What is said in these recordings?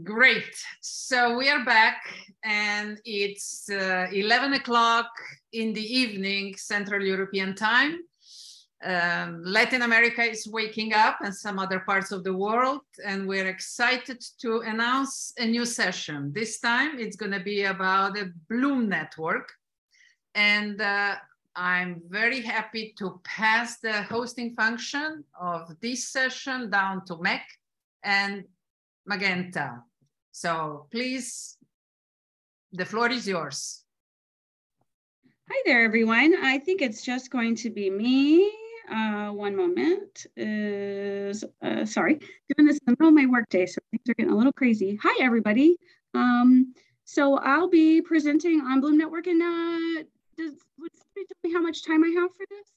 Great. So we are back and it's 11 o'clock in the evening, Central European time. Latin America is waking up and some other parts of the world, and we're excited to announce a new session. This time it's going to be about the Bloom Network. And I'm very happy to pass the hosting function of this session down to Meg and Magenta. So please, the floor is yours. Hi there, everyone. I think it's just going to be me. One moment. Sorry, doing this in the middle of my workday, so things are getting a little crazy. Hi, everybody. So I'll be presenting on Bloom Network, and would somebody tell me how much time I have for this?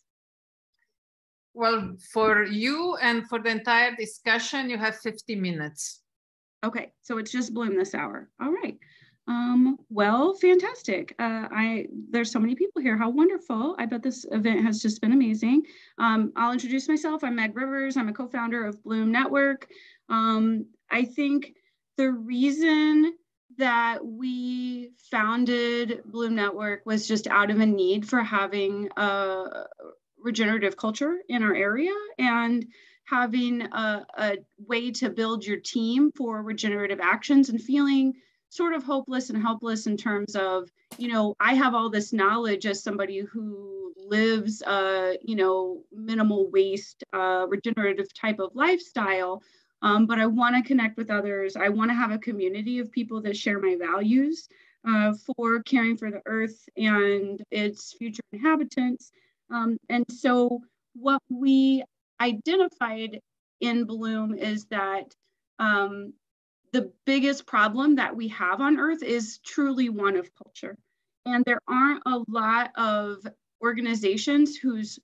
Well, for you and for the entire discussion, you have 50 minutes. Okay, so it's just Bloom this hour. All right. Well, fantastic. There's so many people here. How wonderful. I bet this event has just been amazing. I'll introduce myself. I'm Meg Rivers. I'm a co-founder of Bloom Network. I think the reason that we founded Bloom Network was just out of a need for having a regenerative culture in our area and having a way to build your team for regenerative actions, and feeling sort of hopeless and helpless in terms of, I have all this knowledge as somebody who lives minimal waste, regenerative type of lifestyle, but I want to connect with others. I want to have a community of people that share my values for caring for the earth and its future inhabitants. And so what we identified in Bloom is that the biggest problem that we have on Earth is truly one of culture. And there aren't a lot of organizations whose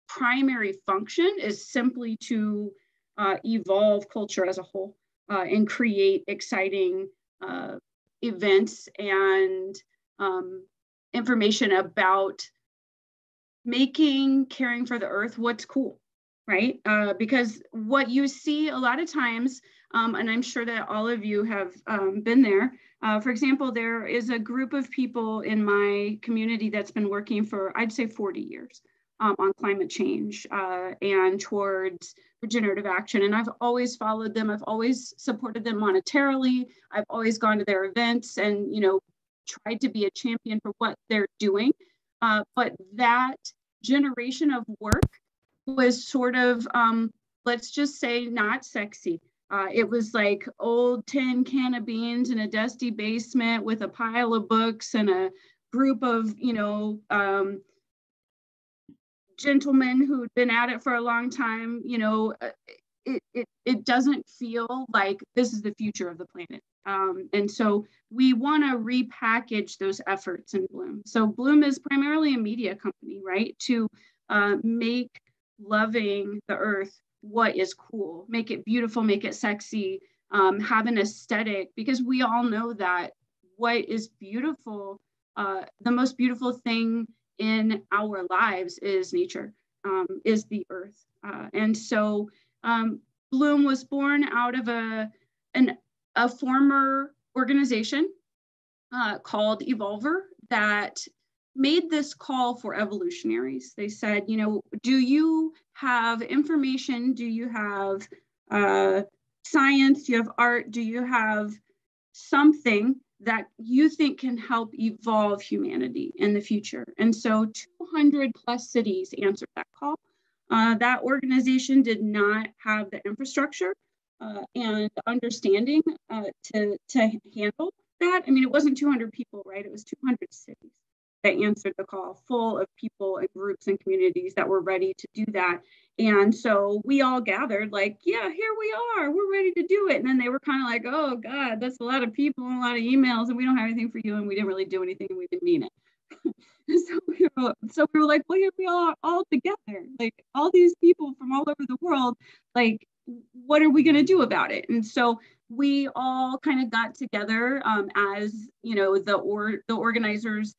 primary function is simply to evolve culture as a whole and create exciting events and information about making caring for the earth what's cool, right? Because what you see a lot of times, and I'm sure that all of you have been there. For example, there is a group of people in my community that's been working for, I'd say 40 years on climate change and towards regenerative action. And I've always followed them. I've always supported them monetarily. I've always gone to their events and, tried to be a champion for what they're doing. But that generation of work was sort of, let's just say, not sexy. It was like old tin can of beans in a dusty basement with a pile of books and a group of, gentlemen who'd been at it for a long time. It doesn't feel like this is the future of the planet. And so we want to repackage those efforts in Bloom. So Bloom is primarily a media company, right? To make loving the earth what is cool, make it beautiful, make it sexy, have an aesthetic, because we all know that what is beautiful, the most beautiful thing in our lives is nature, is the earth. And so Bloom was born out of a former organization called Evolver that made this call for evolutionaries. They said, do you have information? Do you have science? Do you have art? Do you have something that you think can help evolve humanity in the future? And so 200 plus cities answered that call. That organization did not have the infrastructure and understanding to handle that. I mean, it wasn't 200 people, right? It was 200 cities that answered the call, full of people and groups and communities that were ready to do that. And so we all gathered like, yeah, here we are, we're ready to do it. And then they were kind of like, oh God, that's a lot of people and a lot of emails and we don't have anything for you and we didn't really do anything and we didn't mean it. so we were like, well, here we are all together, like all these people from all over the world, like, what are we going to do about it? And so we all kind of got together as, the organizers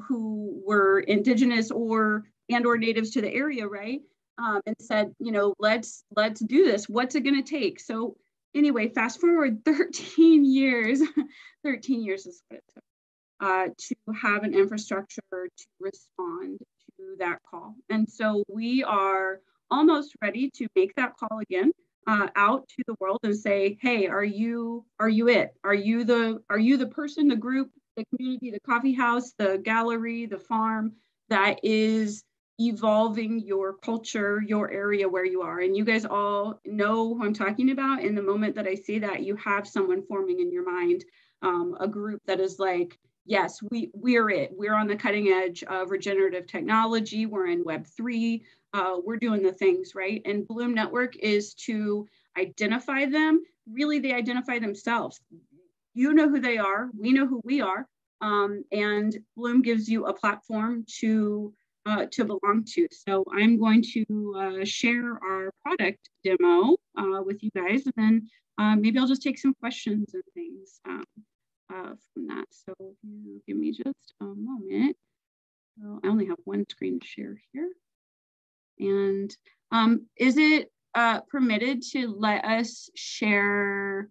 who were indigenous or natives to the area, right? And said, let's do this. What's it going to take? So anyway, fast forward 13 years, 13 years is what it took to have an infrastructure to respond to that call. And so we are almost ready to make that call again out to the world and say, hey, are you it? Are you the person, the group, the community, the coffee house, the gallery, the farm that is evolving your culture, your area where you are? And you guys all know who I'm talking about. In the moment that I say that, you have someone forming in your mind, a group that is like, yes, we're it. We're on the cutting edge of regenerative technology. We're in Web3. We're doing the things, right? And Bloom Network is to identify them. Really, they identify themselves. You know who they are. We know who we are. And Bloom gives you a platform to belong to. So I'm going to share our product demo with you guys, and then maybe I'll just take some questions and things from that. So if you give me just a moment. So I only have one screen to share here. And is it permitted to let us share,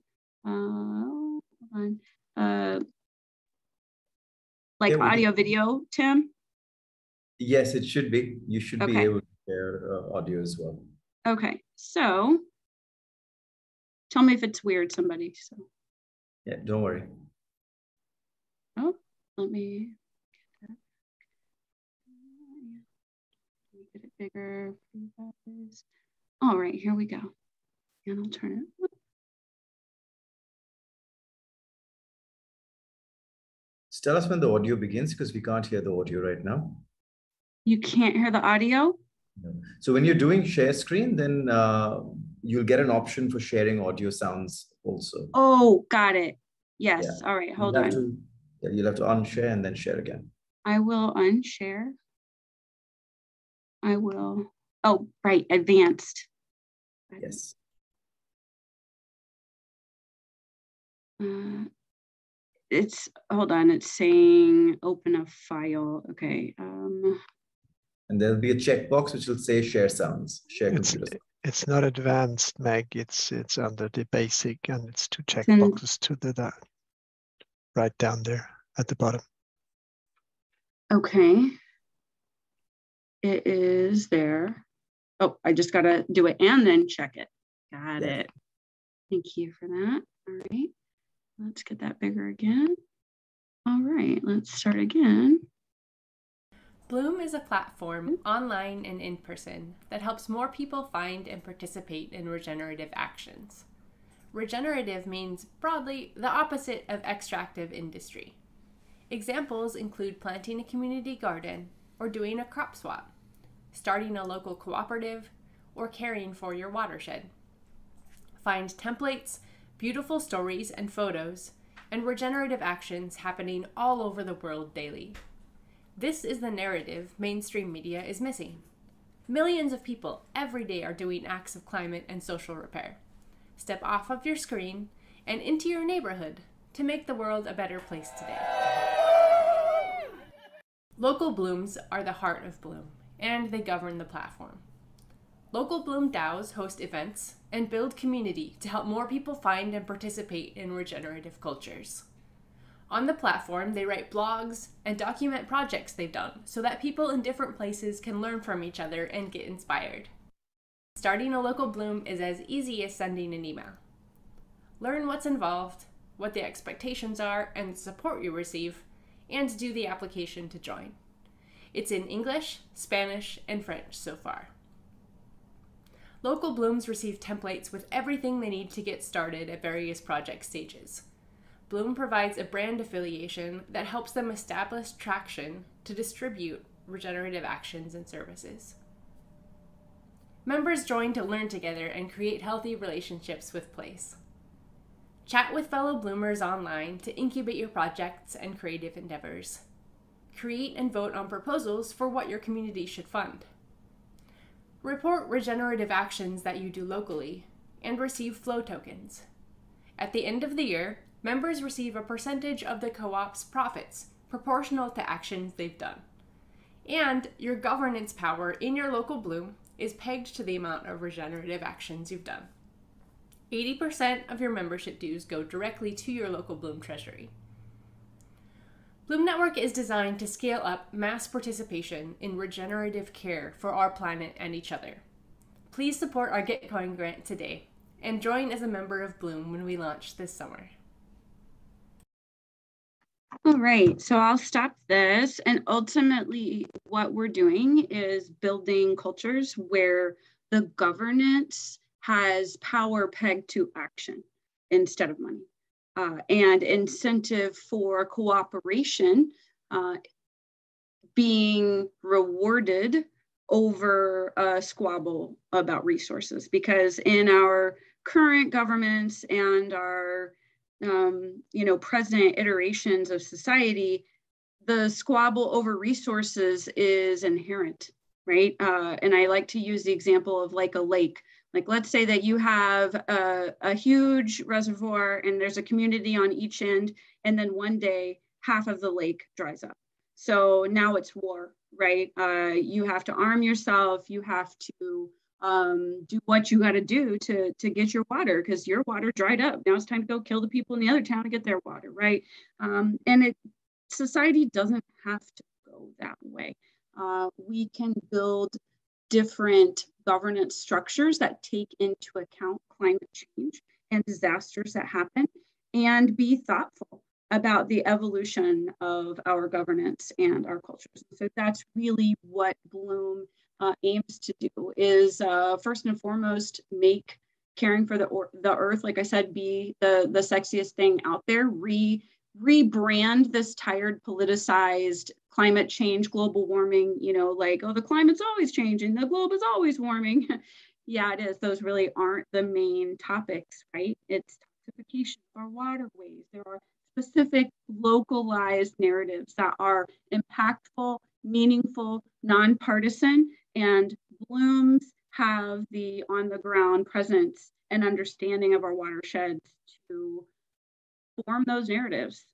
like audio, video, Tim? Yes, it should be. You should be able to share audio as well. Okay, so tell me if it's weird, somebody. So yeah, don't worry. Oh, let me get it bigger for you guys. All right, here we go. And I'll turn it up. Just tell us when the audio begins, because we can't hear the audio right now. You can't hear the audio? No. So when you're doing share screen, then you'll get an option for sharing audio sounds also. Oh, got it. Yes. Yeah. All right, hold on. You'll have to unshare and then share again. I will unshare. I will. Oh, right. Advanced. Yes. It's, hold on. It's saying open a file. Okay. And there'll be a checkbox which will say share sounds, share computer sounds. It's not advanced, Meg. It's under the basic, and it's two checkboxes to the right down there at the bottom. Okay. It is there. Oh, I just got to do it and then check it. Got it. Thank you for that. All right. Let's get that bigger again. All right. Let's start again. Bloom is a platform, online and in person, that helps more people find and participate in regenerative actions. Regenerative means, broadly, the opposite of extractive industry. Examples include planting a community garden, or doing a crop swap, starting a local cooperative, or caring for your watershed. Find templates, beautiful stories and photos, and regenerative actions happening all over the world daily. This is the narrative mainstream media is missing. Millions of people every day are doing acts of climate and social repair. Step off of your screen and into your neighborhood to make the world a better place today. Local Blooms are the heart of Bloom, and they govern the platform. Local Bloom DAOs host events and build community to help more people find and participate in regenerative cultures. On the platform, they write blogs and document projects they've done so that people in different places can learn from each other and get inspired. Starting a local Bloom is as easy as sending an email. Learn what's involved, what the expectations are, and the support you receive, and do the application to join. It's in English, Spanish, and French so far. Local Blooms receive templates with everything they need to get started at various project stages. Bloom provides a brand affiliation that helps them establish traction to distribute regenerative actions and services. Members join to learn together and create healthy relationships with place. Chat with fellow Bloomers online to incubate your projects and creative endeavors. Create and vote on proposals for what your community should fund. Report regenerative actions that you do locally and receive flow tokens. At the end of the year, members receive a percentage of the co-op's profits proportional to actions they've done. And your governance power in your local Bloom is pegged to the amount of regenerative actions you've done. 80% of your membership dues go directly to your local Bloom treasury. Bloom Network is designed to scale up mass participation in regenerative care for our planet and each other. Please support our 𝐂𝐿 grant today and join as a member of Bloom when we launch this summer. All right, so I'll stop this. And ultimately, what we're doing is building cultures where the governance has power pegged to action instead of money, and incentive for cooperation being rewarded over a squabble about resources. Because in our current governments and our present iterations of society, the squabble over resources is inherent, right? And I like to use the example of like a lake. Like, let's say that you have a huge reservoir and there's a community on each end, and then one day half of the lake dries up. So now it's war, right? You have to arm yourself. You have to do what you got to do to get your water, because your water dried up. Now it's time to go kill the people in the other town to get their water, right? And society doesn't have to go that way. We can build different governance structures that take into account climate change and disasters that happen, and be thoughtful about the evolution of our governance and our cultures. So that's really what Bloom aims to do, is first and foremost make caring for the earth, like I said, be the sexiest thing out there. Rebrand this tired, politicized climate change, global warming, like, oh, the climate's always changing, the globe is always warming. Yeah, it is. Those really aren't the main topics, right? It's toxification of our waterways. There are specific localized narratives that are impactful, meaningful, nonpartisan, and Blooms have the on-the-ground presence and understanding of our watersheds to form those narratives,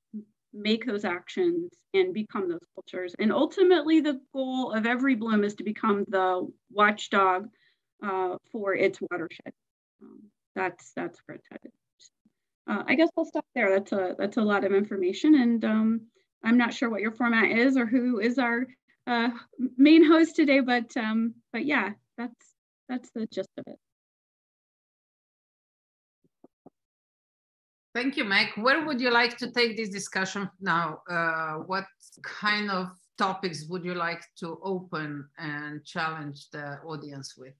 make those actions, and become those cultures. And ultimately, the goal of every Bloom is to become the watchdog for its watershed. That's where it's headed. I guess I'll stop there. That's a lot of information, and I'm not sure what your format is or who is our main host today, but yeah, that's the gist of it. Thank you, Meg. Where would you like to take this discussion now? What kind of topics would you like to open and challenge the audience with?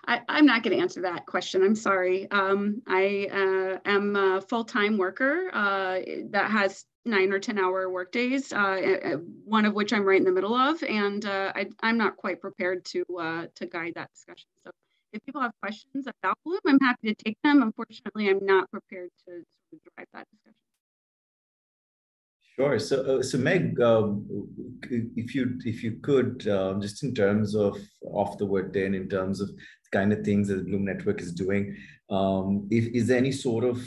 I'm not going to answer that question. I'm sorry. I am a full-time worker that has 9 or 10-hour work days, one of which I'm right in the middle of, and I'm not quite prepared to guide that discussion. So if people have questions about Bloom, I'm happy to take them. Unfortunately, I'm not prepared to sort of drive that discussion. Sure. So Meg, if you could, just in terms of off the word then, in terms of the kind of things that the Bloom Network is doing, is there any sort of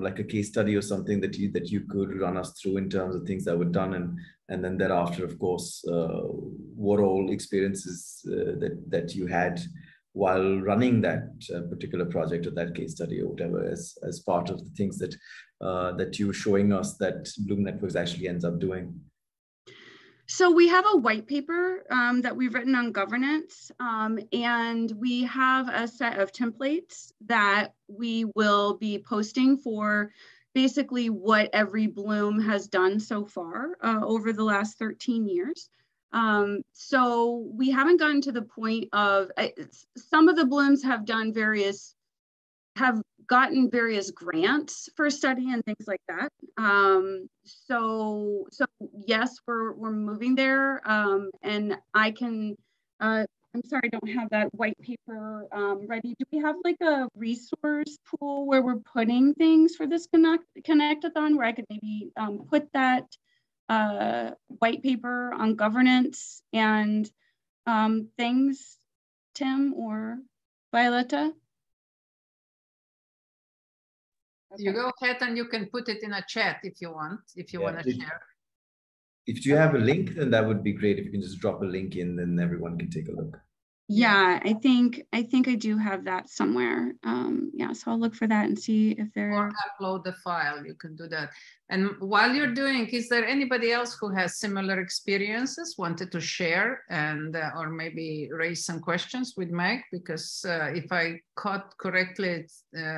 like a case study or something that you could run us through in terms of things that were done, and then thereafter, of course, what all experiences that you had while running that particular project or that case study or whatever, as part of the things that that you were showing us that Bloom Networks actually ends up doing? So we have a white paper that we've written on governance, and we have a set of templates that we will be posting for basically what every Bloom has done so far over the last 13 years. So we haven't gotten to the point of, some of the Blooms have gotten various grants for study and things like that. So yes, we're moving there, and I can, I'm sorry, I don't have that white paper ready. Do we have like a resource pool where we're putting things for this Connect-a-thon, where I could maybe put that white paper on governance and things, Tim or Violetta? Okay. You go ahead and you can put it in a chat if you want to share. If you have a link, then that would be great. If you can just drop a link in, then everyone can take a look. Yeah, I think I do have that somewhere. Yeah, so I'll look for that and see if there. Or upload the file. You can do that. And while you're doing, is there anybody else who has similar experiences, wanted to share, and or maybe raise some questions with Meg? Because if I caught correctly,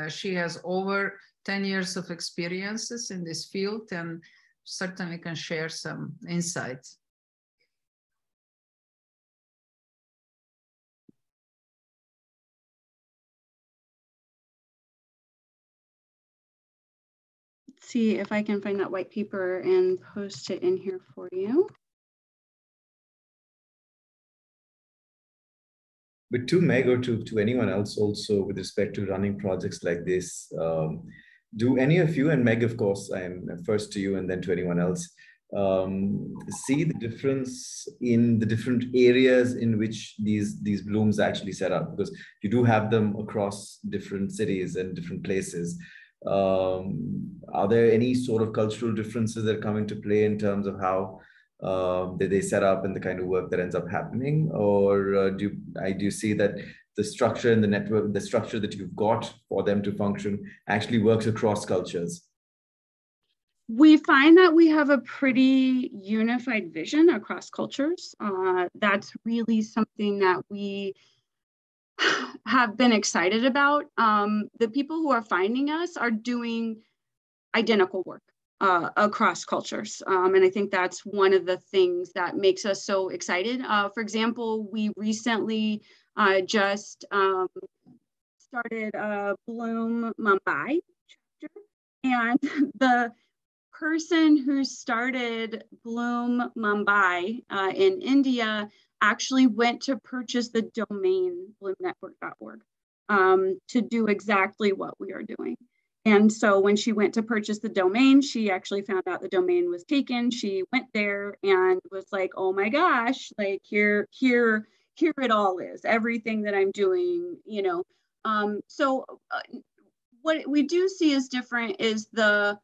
she has over 10 years of experiences in this field, and certainly can share some insights. See if I can find that white paper and post it in here for you. But to Meg or to anyone else also with respect to running projects like this, do any of you, and Meg, of course, I'm first to you and then to anyone else, see the difference in the different areas in which these blooms actually set up? Because you do have them across different cities and different places. Are there any sort of cultural differences that come into play in terms of how they set up and the kind of work that ends up happening? Or do you see that the structure and the network, the structure that you've got for them to function actually works across cultures? We find that we have a pretty unified vision across cultures. That's really something that we have been excited about. The people who are finding us are doing identical work across cultures. And I think that's one of the things that makes us so excited. For example, we recently just started a Bloom Mumbai chapter, and the person who started Bloom Mumbai in India actually went to purchase the domain bloomnetwork.org to do exactly what we are doing. And so when she went to purchase the domain, she actually found out the domain was taken. She went there and was like, oh my gosh, like here it all is, everything that I'm doing, you know. So what we do see is different is the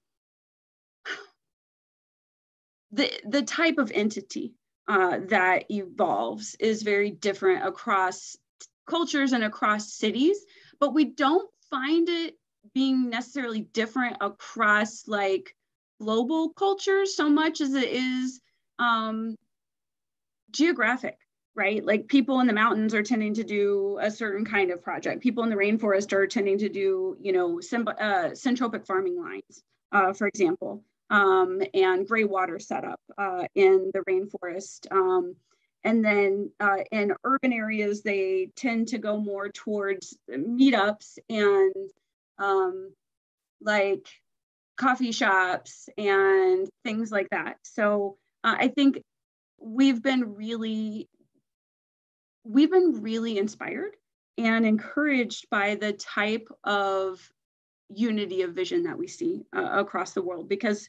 type of entity that evolves is very different across cultures and across cities, but we don't find it being necessarily different across like global cultures so much as it is geographic, right? Like people in the mountains are tending to do a certain kind of project. People in the rainforest are tending to do, you know, syntropic farming lines, for example. And gray water setup in the rainforest. And then in urban areas, they tend to go more towards meetups and like coffee shops and things like that. So I think we've been really inspired and encouraged by the type of unity of vision that we see across the world, because,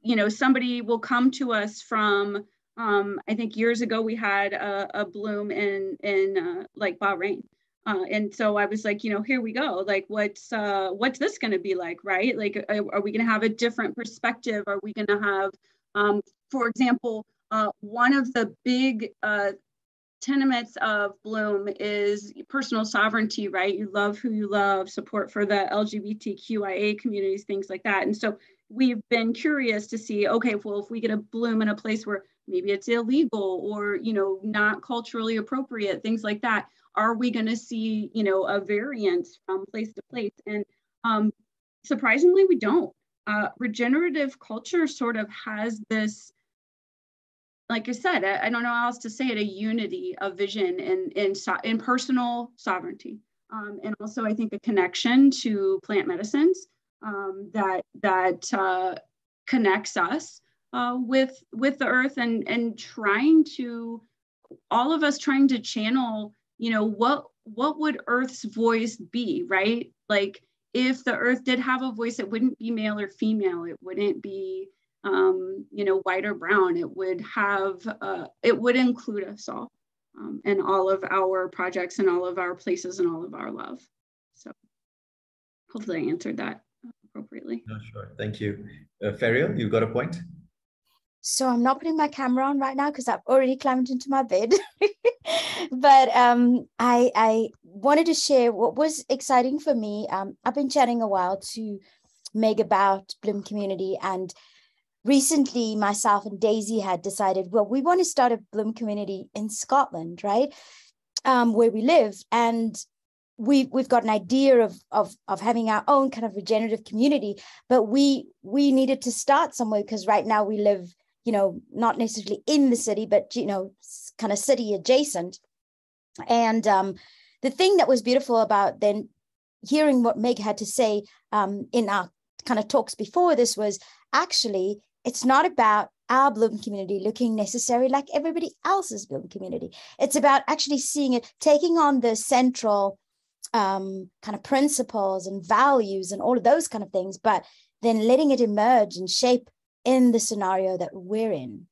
you know, somebody will come to us from, I think years ago we had a bloom in like Bahrain. And so I was like, you know, here we go. Like, what's this going to be like, right? Like, are we going to have a different perspective? Are we going to have, for example, one of the big tenements of Bloom is personal sovereignty, right? You love who you love, support for the LGBTQIA communities, things like that. And so we've been curious to see, okay, well, if we get a Bloom in a place where maybe it's illegal or, you know, not culturally appropriate, things like that, are we going to see, you know, a variance from place to place? And surprisingly, we don't. Regenerative culture sort of has this, like I said, I don't know how else to say it, a unity of vision in personal sovereignty. And also I think a connection to plant medicines that connects us with the earth and trying to, all of us trying to channel, you know, what would Earth's voice be, right? Like if the earth did have a voice, it wouldn't be male or female. It wouldn't be you know, white or brown. It would have, it would include us all in all of our projects and all of our places and all of our love. So hopefully I answered that. appropriately. No, sure. Thank you. Ferial, you got a point? So I'm not putting my camera on right now because I've already climbed into my bed. But I wanted to share what was exciting for me. I've been chatting a while to Meg about Bloom Community, and recently myself and Daisy had decided, well, we want to start a Bloom Community in Scotland, right? Where we live. And we've got an idea of having our own kind of regenerative community, but we needed to start somewhere because right now we live, not necessarily in the city, but, kind of city adjacent. And the thing that was beautiful about then hearing what Meg had to say in our kind of talks before this was actually, it's not about our Bloom community looking necessarily like everybody else's Bloom community. It's about actually seeing it, taking on the central kind of principles and values and all of those kind of things, but then letting it emerge and shape in the scenario that we're in,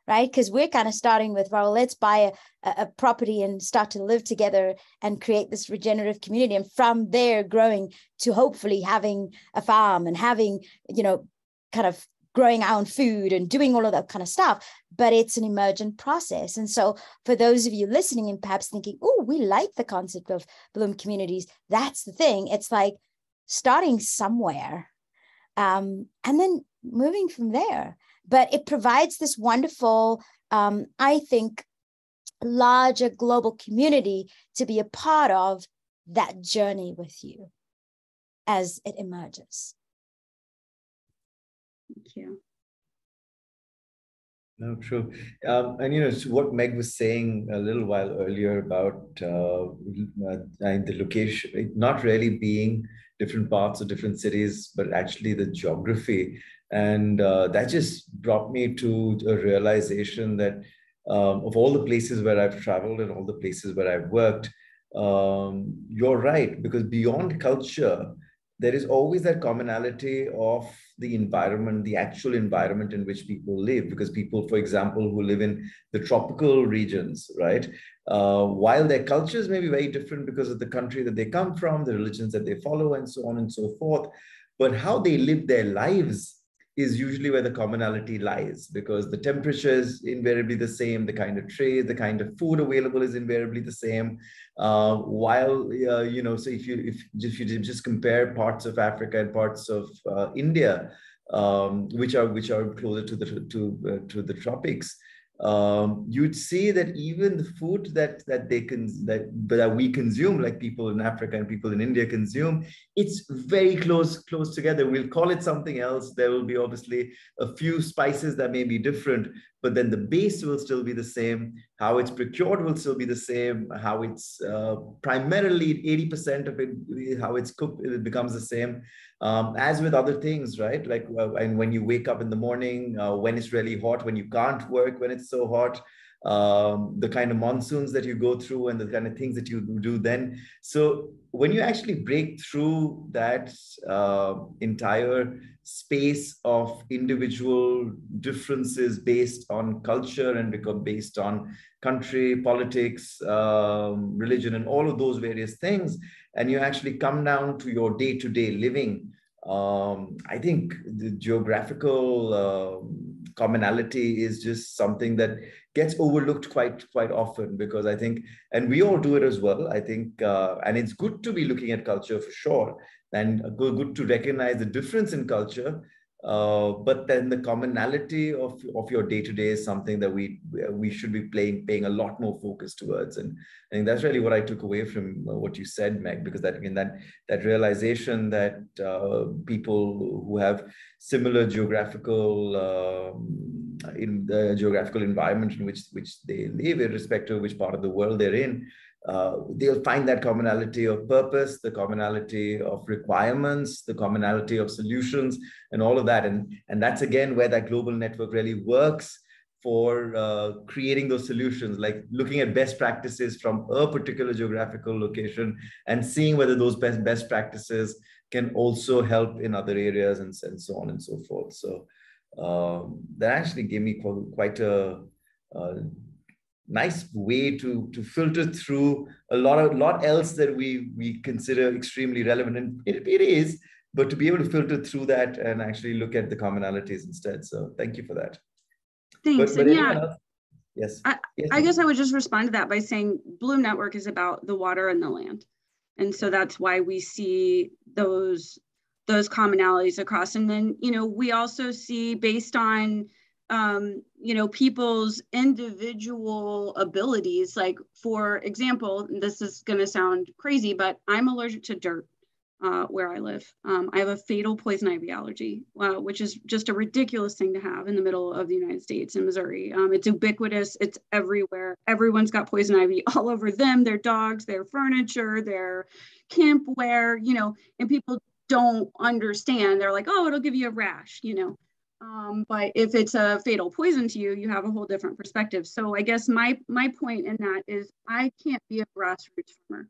right? Because we're kind of starting with, well, let's buy a property and start to live together and create this regenerative community. And from there growing to hopefully having a farm and having, kind of growing our own food and doing all of that kind of stuff. But it's an emergent process. And so for those of you listening and perhaps thinking, oh, we like the concept of Bloom communities, that's the thing. It's like starting somewhere and then moving from there. But it provides this wonderful, I think, larger global community to be a part of that journey with you as it emerges. Thank you. No, true. And so what Meg was saying a little while earlier about the location, not really being different parts of different cities, but actually the geography. And that just brought me to a realization that of all the places where I've traveled and all the places where I've worked, you're right, because beyond culture, there is always that commonality of the environment, the actual environment in which people live. Because people, for example, who live in the tropical regions, right? While their cultures may be very different because of the country that they come from, the religions that they follow, and so on and so forth, but how they live their lives is usually where the commonality lies, because the temperature is invariably the same, the kind of trade, the kind of food available is invariably the same. So if you just compare parts of Africa and parts of India, which are closer to the tropics, you'd see that even the food that we consume, like people in Africa and people in India consume, it's very close together. We'll call it something else. There will be obviously a few spices that may be different, but then the base will still be the same. How it's procured will still be the same. How it's primarily 80% of it, how it's cooked, it becomes the same. As with other things, right? Like, and when you wake up in the morning, when it's really hot, when you can't work, when it's so hot, the kind of monsoons that you go through and the kind of things that you do then. So when you actually break through that entire space of individual differences based on culture and become based on country, politics, religion, and all of those various things, and you actually come down to your day-to-day living, I think the geographical commonality is just something that gets overlooked quite often, because I think, and we all do it as well, I think, and it's good to be looking at culture for sure, and good to recognize the difference in culture, but then the commonality of your day-to-day is something that we should be paying a lot more focus towards. And I think that's really what I took away from what you said, Meg, because that realization that people who have similar geographical in the geographical environment in which they live, irrespective of which part of the world they're in, they'll find that commonality of purpose, the commonality of requirements, the commonality of solutions, and all of that. And that's again where that global network really works for creating those solutions, like looking at best practices from a particular geographical location and seeing whether those best practices can also help in other areas, and so on and so forth. So that actually gave me quite a nice way to filter through a lot else that we consider extremely relevant, and it is, but to be able to filter through that and actually look at the commonalities instead. So thank you for that. Thanks. But yeah, yes. I guess I would just respond to that by saying Bloom Network is about the water and the land. And so that's why we see those commonalities across. And then, we also see based on, people's individual abilities, like for example, this is going to sound crazy, but I'm allergic to dirt where I live. I have a fatal poison ivy allergy, which is just a ridiculous thing to have in the middle of the United States in Missouri. It's ubiquitous, it's everywhere. Everyone's got poison ivy all over them, their dogs, their furniture, their campwear, and people don't understand. They're like, oh, it'll give you a rash, but if it's a fatal poison to you, you have a whole different perspective. So I guess my point in that is I can't be a grassroots farmer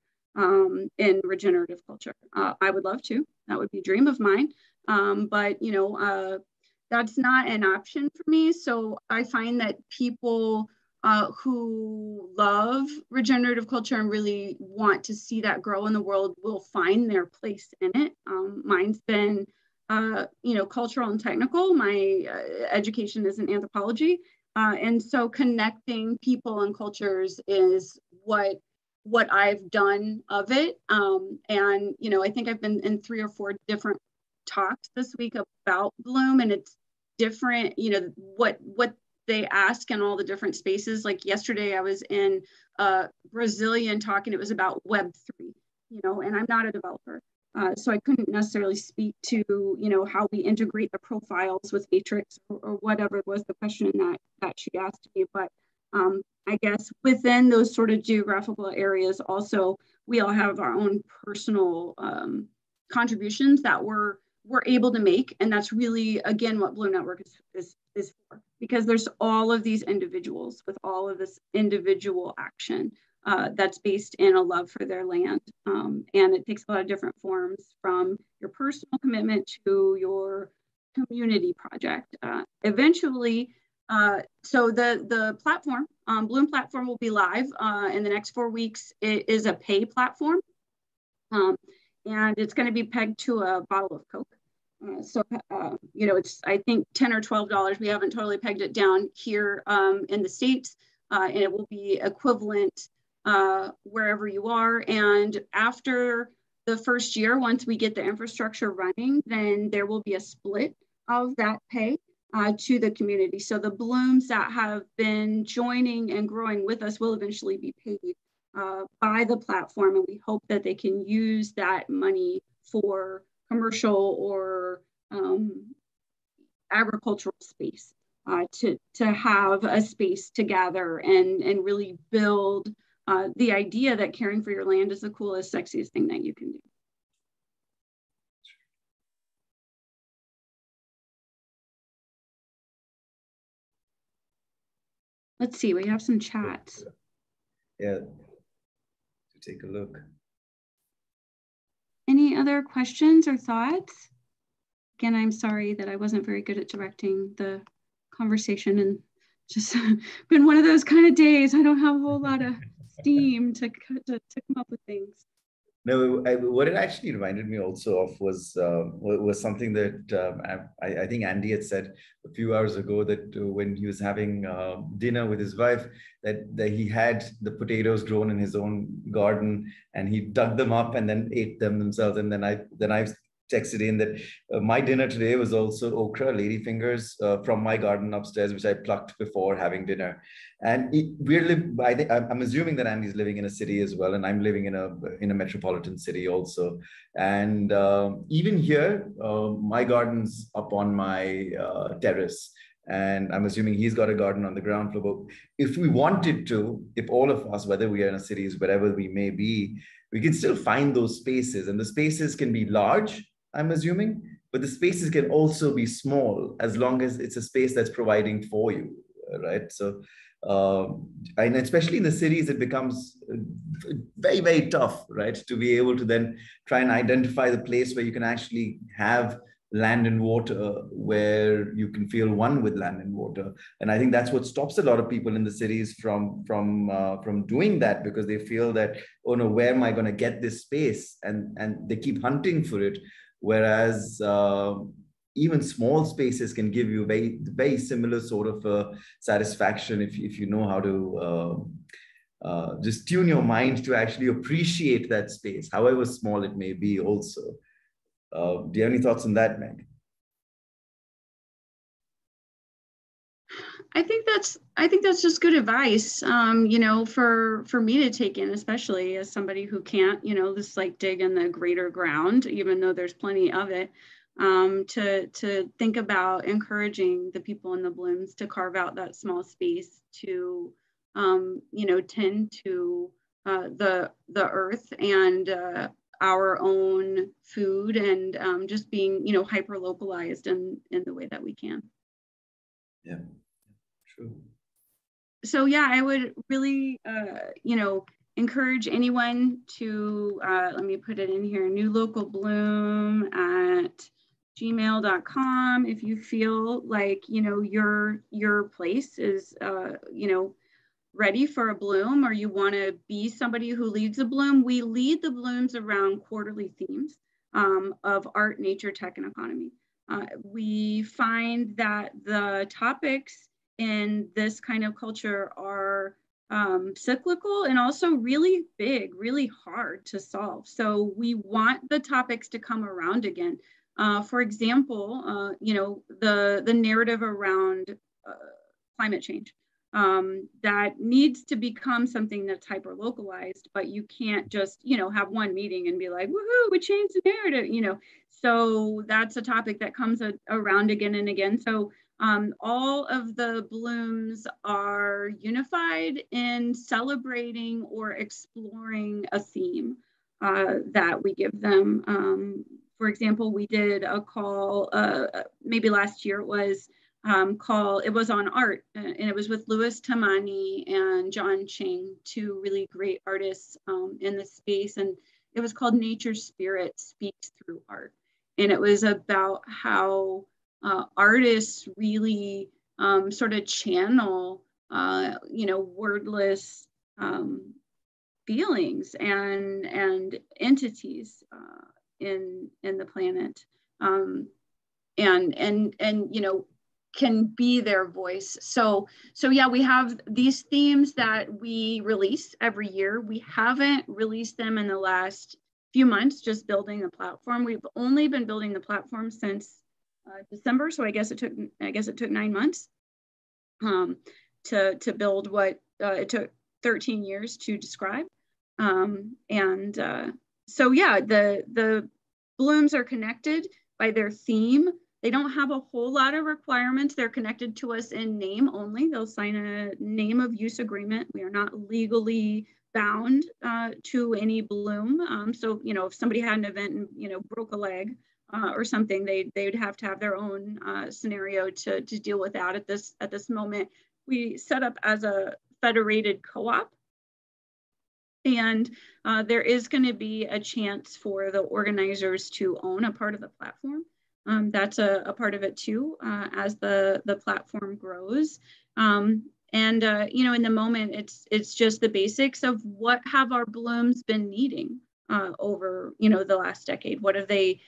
in regenerative culture. I would love to. That would be a dream of mine. But that's not an option for me. So I find that people who love regenerative culture and really want to see that grow in the world will find their place in it. Mine's been cultural and technical. My education is in anthropology. And so connecting people and cultures is what I've done of it. And, I think I've been in 3 or 4 different talks this week about Bloom, and it's different, what they ask in all the different spaces. Like yesterday I was in a Brazilian talk and it was about Web3, and I'm not a developer. So I couldn't necessarily speak to, how we integrate the profiles with Matrix or whatever was the question that she asked me. But I guess within those sort of geographical areas, also, we all have our own personal contributions that we're able to make. And that's really, again, what Bloom Network is for, because there's all of these individuals with all of this individual action that's based in a love for their land. And it takes a lot of different forms, from your personal commitment to your community project. Eventually, so the platform, Bloom platform, will be live in the next 4 weeks. It is a pay platform, and it's going to be pegged to a bottle of Coke. It's, I think, $10 or $12. We haven't totally pegged it down here in the States, and it will be equivalent wherever you are. And after the first year, once we get the infrastructure running, then there will be a split of that pay to the community. So the Blooms that have been joining and growing with us will eventually be paid by the platform. And we hope that they can use that money for commercial or agricultural space to have a space to gather and really build the idea that caring for your land is the coolest, sexiest thing that you can do. Let's see, we have some chats. Yeah, to take a look. Any other questions or thoughts? Again, I'm sorry that I wasn't very good at directing the conversation, and just been one of those kind of days. I don't have a whole lot of steam to come up with things. No, what it actually reminded me also of was something that I think Andy had said a few hours ago, that when he was having dinner with his wife, that he had the potatoes grown in his own garden and he dug them up and then ate them themselves. And then I texted in that my dinner today was also okra, ladyfingers from my garden upstairs, which I plucked before having dinner. And I'm assuming that Andy's living in a city as well, and I'm living in a metropolitan city also. And even here, my garden's up on my terrace, and I'm assuming he's got a garden on the ground floor. But if we wanted to, if all of us, whether we are in a cities, wherever we may be, we can still find those spaces, and the spaces can be large, I'm assuming, but the spaces can also be small, as long as it's a space that's providing for you, right? So, and especially in the cities, it becomes very, very tough, right? To be able to then try and identify the place where you can actually have land and water, where you can feel one with land and water. And I think that's what stops a lot of people in the cities from doing that, because they feel that, oh no, where am I going to get this space? And they keep hunting for it. whereas even small spaces can give you very similar sort of satisfaction if you know how to just tune your mind to actually appreciate that space, however small it may be also. Do you have any thoughts on that, Meg? I think that's just good advice, you know, for me to take in, especially as somebody who can't, you know, just like dig in the greater ground, even though there's plenty of it, to think about encouraging the people in the blooms to carve out that small space to, you know, tend to the earth and our own food, and just being, you know, hyper localized in the way that we can. Yeah. True. So yeah, I would really, you know, encourage anyone to, let me put it in here, newlocalbloom@gmail.com. If you feel like, you know, your place is, you know, ready for a bloom, or you want to be somebody who leads a bloom. We lead the blooms around quarterly themes of art, nature, tech, and economy. We find that the topics in this kind of culture are cyclical and also really big, really hard to solve. So we want the topics to come around again. For example, you know, the narrative around climate change. That needs to become something that's hyper localized, but you can't just, you know, have one meeting and be like, woohoo, we changed the narrative, you know. So that's a topic that comes around again and again. So all of the blooms are unified in celebrating or exploring a theme that we give them. For example, we did a call, maybe last year it was, it was on art, and it was with Louis Tamani and John Ching, two really great artists in the space, and it was called Nature's Spirit Speaks Through Art. And it was about how artists really sort of channel, you know, wordless feelings and entities in the planet, and you know, can be their voice. So yeah, we have these themes that we release every year. We haven't released them in the last few months, just building the platform. We've only been building the platform since December, so I guess it took 9 months to build what it took 13 years to describe. So yeah, the blooms are connected by their theme. They don't have a whole lot of requirements. They're connected to us in name only. They'll sign a name of use agreement. We are not legally bound to any bloom. So, you know, if somebody had an event and, you know, broke a leg or something, they'd have to have their own scenario to deal with that at this moment. We set up as a federated co-op. And there is going to be a chance for the organizers to own a part of the platform. That's a part of it too, as the platform grows. You know, in the moment, it's just the basics of what have our blooms been needing over, you know, the last decade. What have they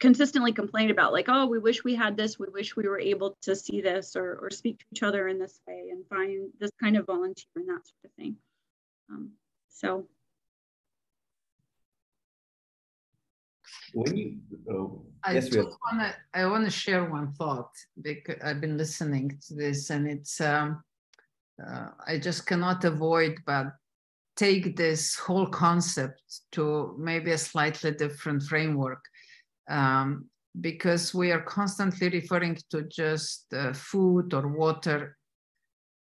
consistently complained about? Like, oh, we wish we had this. We wish we were able to see this or speak to each other in this way and find this kind of volunteer and that sort of thing. So. When you, I want to share one thought, because I've been listening to this, and it's I just cannot avoid but take this whole concept to maybe a slightly different framework, because we are constantly referring to just food or water,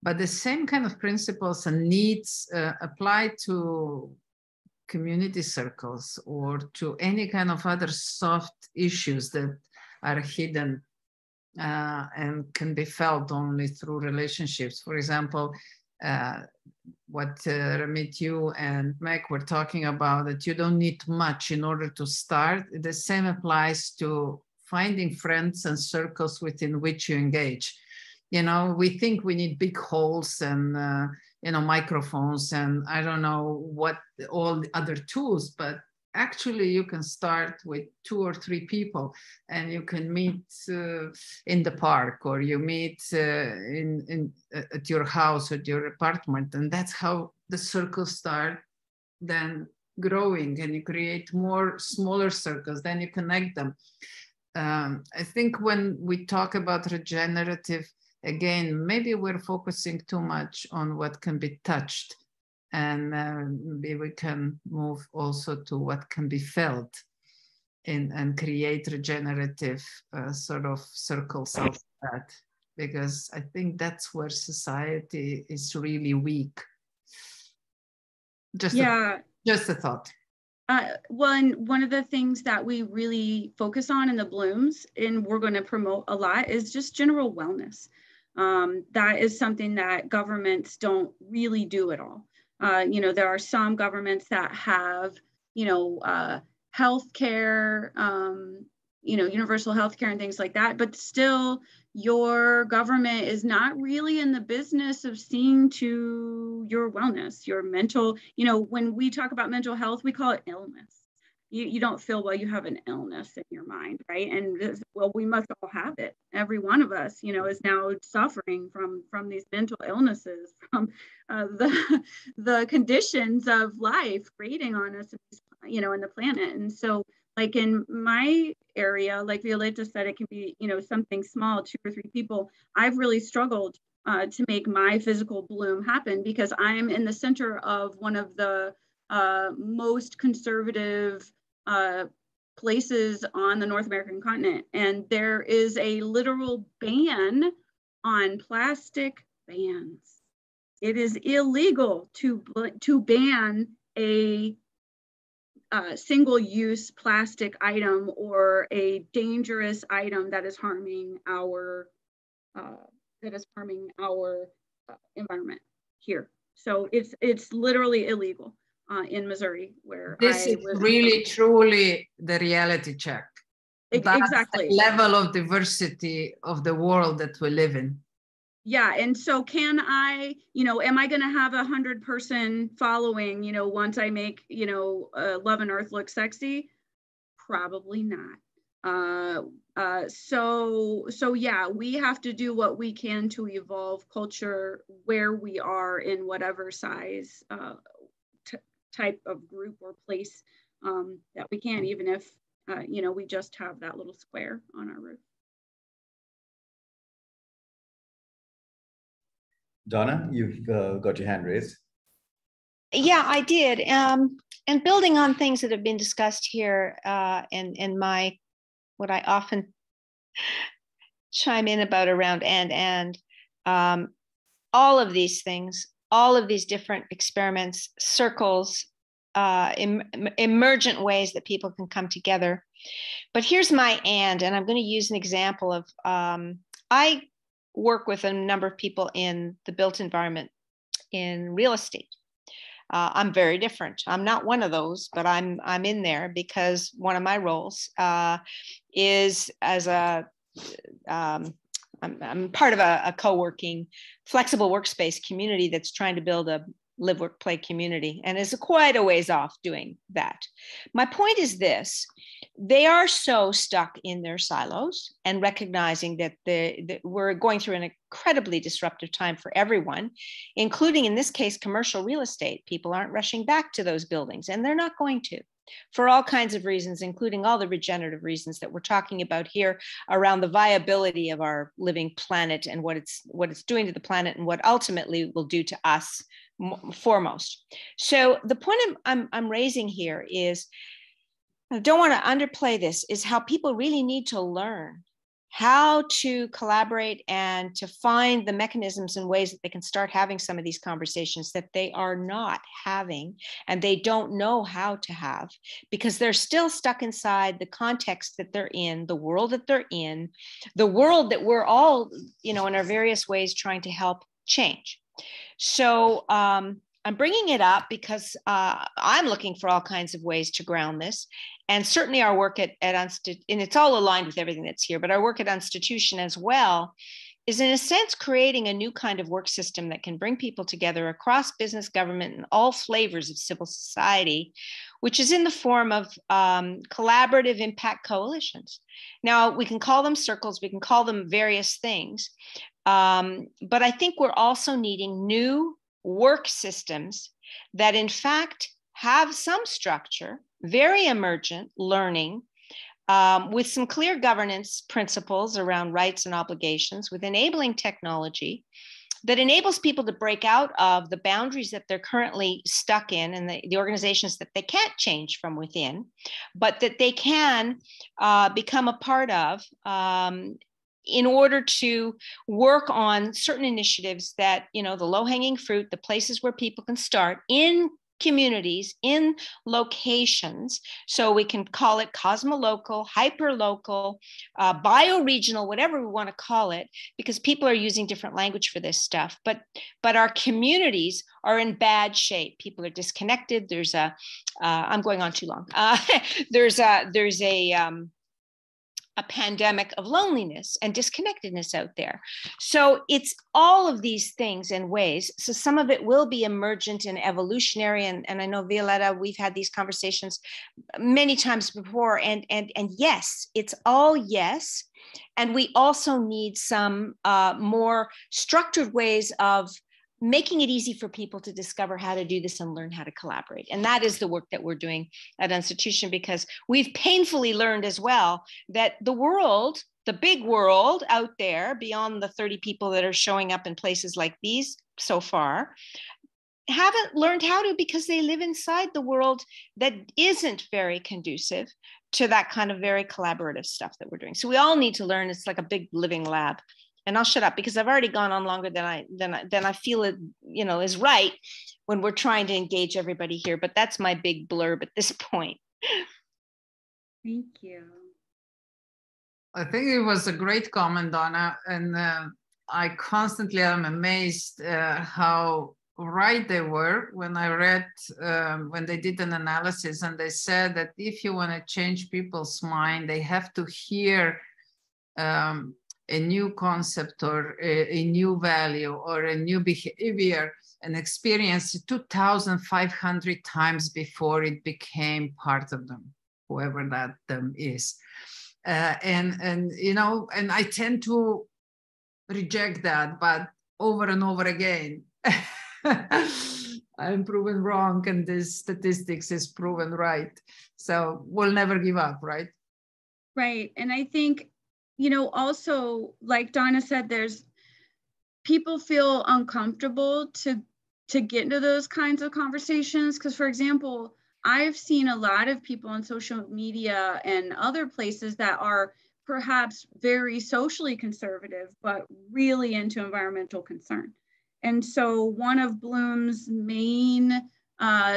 but the same kind of principles and needs apply to community circles or to any kind of other soft issues that are hidden and can be felt only through relationships. For example, what Ramit, you and Meg were talking about, that you don't need much in order to start. The same applies to finding friends and circles within which you engage. You know, we think we need big halls and you know, microphones and I don't know what all the other tools, but actually you can start with 2 or 3 people, and you can meet in the park, or you meet at your house, at your apartment, and that's how the circles start then growing, and you create more smaller circles, then you connect them. I think when we talk about regenerative, again, maybe we're focusing too much on what can be touched, and maybe we can move also to what can be felt and create regenerative sort of circles of that, because I think that's where society is really weak. Just a thought. Well, and one of the things that we really focus on in the Blooms, and we're going to promote a lot, is just general wellness. That is something that governments don't really do at all. There are some governments that have, healthcare, universal healthcare and things like that, but still your government is not really in the business of seeing to your wellness, your mental, when we talk about mental health, we call it illness. You don't feel well, you have an illness in your mind, right? And we must all have it. Every one of us, is now suffering from these mental illnesses, from the conditions of life grating on us, in the planet. And so, like in my area, like Violeta said, it can be, something small, 2 or 3 people. I've really struggled to make my physical bloom happen, because I'm in the center of one of the most conservative places on the North American continent. And there is a literal ban on plastic bans. It is illegal to ban a single-use plastic item or a dangerous item that is harming our environment here. So it's literally illegal in Missouri, where this is really truly the reality check. Exactly. The level of diversity of the world that we live in. Yeah, and so can I, am I going to have 100-person following, once I make, Love and Earth look sexy? Probably not. So yeah, we have to do what we can to evolve culture where we are in whatever size type of group or place that we can, even if, we just have that little square on our roof. Donna, you've got your hand raised. Yeah, I did. And building on things that have been discussed here, and what I often chime in about around all of these things, all of these different experiments, circles, emergent ways that people can come together. But here's my and I'm going to use an example of, I work with a number of people in the built environment in real estate. I'm very different. I'm not one of those, but I'm in there because one of my roles is as I'm part of a co-working, flexible workspace community that's trying to build a live, work, play community, and is quite a ways off doing that. My point is this: they are so stuck in their silos and recognizing that we're going through an incredibly disruptive time for everyone, including in this case, commercial real estate. People aren't rushing back to those buildings, and they're not going to, for all kinds of reasons, including all the regenerative reasons that we're talking about here around the viability of our living planet and what it's doing to the planet and what ultimately will do to us foremost. So the point I'm raising here is, I don't want to underplay this, is how people really need to learn how to collaborate and to find the mechanisms and ways that they can start having some of these conversations that they are not having and they don't know how to have, because they're still stuck inside the context that they're in, the world that they're in, the world that we're all, in our various ways trying to help change. So I'm bringing it up because I'm looking for all kinds of ways to ground this. And certainly our work at and it's all aligned with everything that's here, but our work at Institution as well is in a sense creating a new kind of work system that can bring people together across business, government, and all flavors of civil society, which is in the form of collaborative impact coalitions. Now, we can call them circles, we can call them various things, but I think we're also needing new work systems that in fact have some structure, very emergent learning, with some clear governance principles around rights and obligations, with enabling technology that enables people to break out of the boundaries that they're currently stuck in and the organizations that they can't change from within, but that they can become a part of in order to work on certain initiatives that, you know, the low-hanging fruit, the places where people can start in communities, in locations. So we can call it cosmolocal, hyperlocal, bioregional, whatever we want to call it, because people are using different language for this stuff. But our communities are in bad shape. People are disconnected. There's a, I'm going on too long. There's a pandemic of loneliness and disconnectedness out there. So it's all of these things and ways. So some of it will be emergent and evolutionary. And I know, Violetta, we've had these conversations many times before. And yes, it's all yes. And we also need some more structured ways of making it easy for people to discover how to do this and learn how to collaborate. And that is the work that we're doing at Institution, because we've painfully learned as well that the world, the big world out there beyond the 30 people that are showing up in places like these so far, haven't learned how to, because they live inside the world that isn't very conducive to that kind of very collaborative stuff that we're doing. So we all need to learn. It's like a big living lab. And I'll shut up because I've already gone on longer than I feel it, you know, is right when we're trying to engage everybody here. But that's my big blurb at this point. Thank you. I think it was a great comment, Donna, and I constantly am amazed how right they were when I read, when they did an analysis, and they said that if you want to change people's mind, they have to hear a new concept or a new value or a new behavior and experience 2,500 times before it became part of them, whoever that them is. And you know, and I tend to reject that, but over and over again, I'm proven wrong, and this statistics is proven right. So we'll never give up, right? Right. And I think, you know, also, like Donna said, there's people feel uncomfortable to get into those kinds of conversations. Because, for example, I've seen a lot of people on social media and other places that are perhaps very socially conservative, but really into environmental concern. And so one of Bloom's main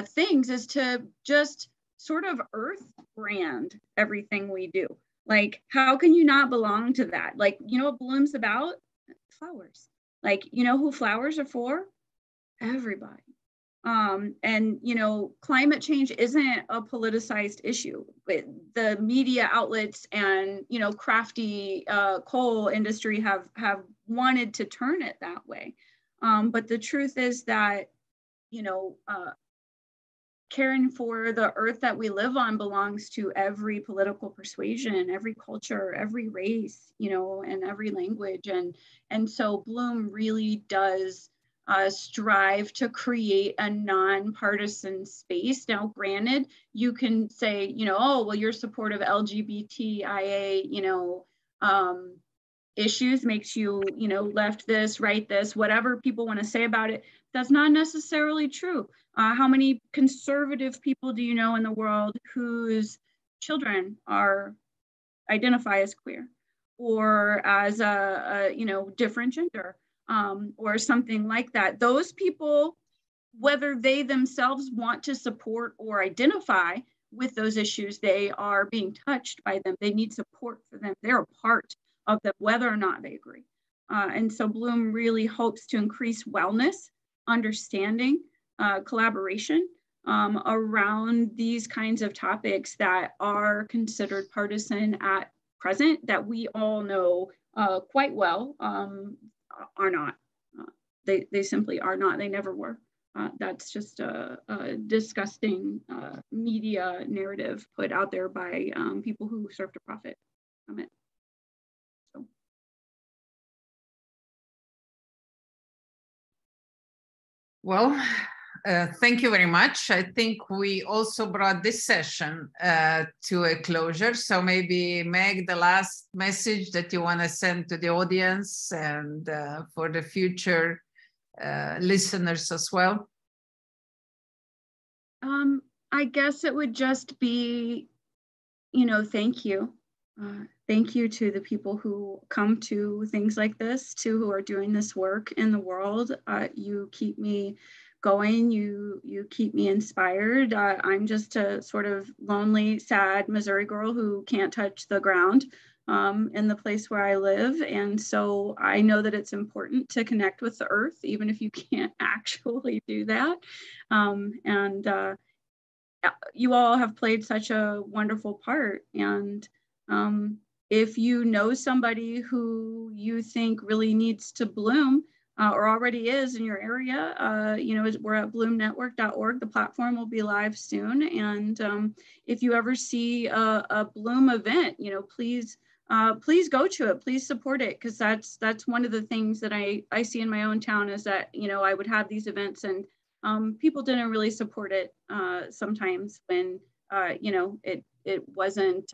things is to just sort of earth brand everything we do. Like, how can you not belong to that? Like, you know what Bloom's about? Flowers. Like, you know who flowers are for? Everybody. And, you know, climate change isn't a politicized issue. The media outlets and, you know, crafty coal industry have wanted to turn it that way. But the truth is that, you know, caring for the earth that we live on belongs to every political persuasion, every culture, every race, you know, and every language. And so Bloom really does strive to create a nonpartisan space. Now, granted, you can say, you know, oh, well, your support of LGBTIA, you know, issues makes you, you know, left this, right this, whatever people want to say about it. That's not necessarily true. How many conservative people do you know in the world whose children identify as queer or as a you know, different gender or something like that? Those people, whether they themselves want to support or identify with those issues, they are being touched by them. They need support for them. They're a part of them, whether or not they agree. And so Bloom really hopes to increase wellness, understanding, collaboration around these kinds of topics that are considered partisan at present, that we all know quite well are not. They simply are not. They never were. That's just a disgusting media narrative put out there by people who serve to profit from it. So. Well, thank you very much. I think we also brought this session to a closure. So maybe Meg, the last message that you want to send to the audience and for the future listeners as well. I guess it would just be, you know, thank you. Thank you to the people who come to things like this, who are doing this work in the world. You keep me going, you keep me inspired. I'm just a sort of lonely, sad Missouri girl who can't touch the ground in the place where I live. And so I know that it's important to connect with the earth, even if you can't actually do that. You all have played such a wonderful part. And if you know somebody who you think really needs to bloom or already is in your area, you know, we're at bloomnetwork.org. The platform will be live soon. And if you ever see a Bloom event, you know, please go to it. Please support it, because that's one of the things that I see in my own town is that, you know, I would have these events and people didn't really support it sometimes when, you know, it wasn't,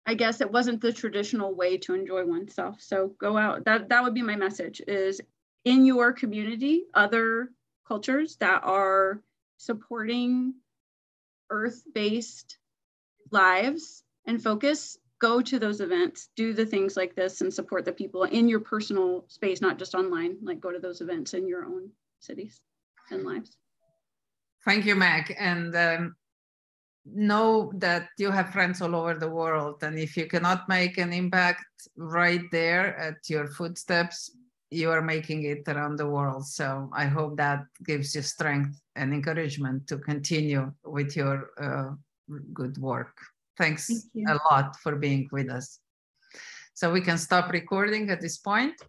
I guess it wasn't the traditional way to enjoy oneself. So go out. That would be my message, is in your community, other cultures that are supporting earth-based lives and focus, go to those events, do the things like this and support the people in your personal space, not just online, like go to those events in your own cities and lives. Thank you, Meg. And know that you have friends all over the world. And if you cannot make an impact right there at your footsteps, you are making it around the world. So I hope that gives you strength and encouragement to continue with your good work. Thanks a lot for being with us. So we can stop recording at this point.